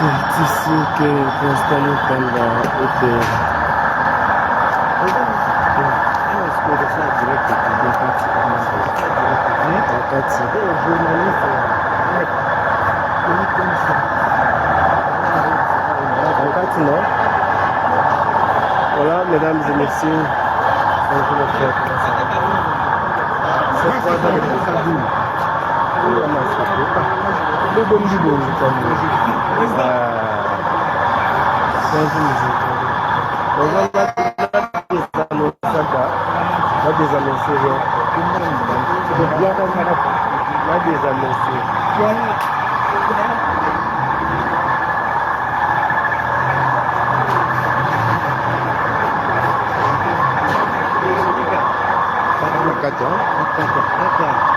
C'est ici que pour l'instant nous sommes dans l'hôtel. Est-ce que le soir direct est non? Voilà, mesdames et messieurs, bonjour mes frères, comment ça va? C'est quoi dans le Kaboul? Le bon du bon, on va des annoncés. D'accord.